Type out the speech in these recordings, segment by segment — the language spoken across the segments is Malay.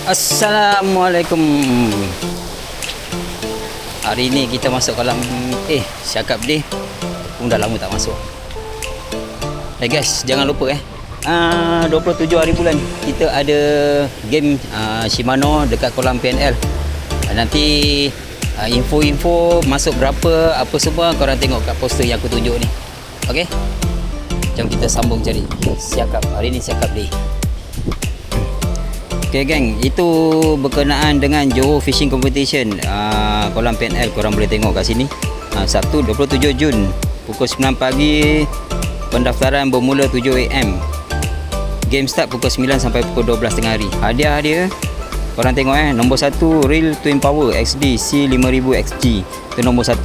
Assalamualaikum. Hari ni kita masuk kolam Syakab dia pun dah lama tak masuk. Guys, jangan lupa 27 hari bulan kita ada game Shimano dekat kolam PNL. Nanti info-info masuk berapa apa semua korang tengok kat poster yang aku tunjuk ni. Okey. Jom kita sambung cari Syakab. Hari ni Syakab dia. Okay geng, itu berkenaan dengan Johor Fishing Competition kolam PNL. Korang boleh tengok kat sini. Sabtu 27 Jun pukul 9 pagi. Pendaftaran bermula 7 AM. Game start pukul 9 sampai pukul 12 tengah hari. Hadiah dia korang tengok nombor 1 Reel Twin Power XD C5000 XG. Itu nombor 1.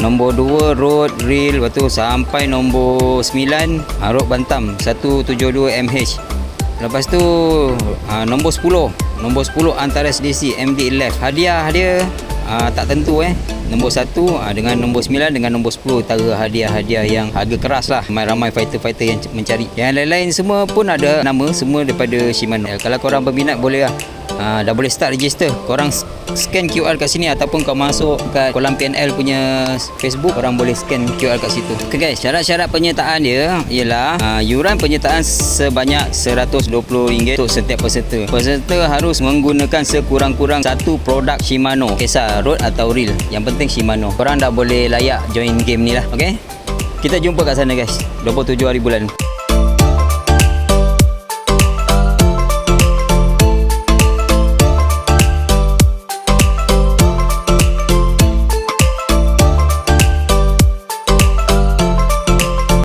Nombor 2 Rode Reel, lepas tu sampai nombor 9 Rode Bantam 172 mH. Lepas tu nombor 10 Antares DC MD11. Hadiah dia tak tentu Nombor 1 dengan nombor 9 dengan nombor 10 antara hadiah-hadiah yang harga keras lah. Ramai fighter-fighter yang mencari. Yang lain-lain semua pun ada nama, semua daripada Shimano. Kalau korang berminat boleh lah. Dah boleh start register. Korang scan QR kat sini ataupun kau masuk kat kolam PNL punya Facebook, korang boleh scan QR kat situ. Okay guys, syarat-syarat penyertaan dia ialah yuran penyertaan sebanyak RM120 untuk setiap peserta. Peserta harus menggunakan sekurang-kurang satu produk Shimano, kisah Rode atau Reel. Yang penting Shimano. Korang dah boleh layak join game ni lah. Okay, kita jumpa kat sana guys, 27 hari bulan.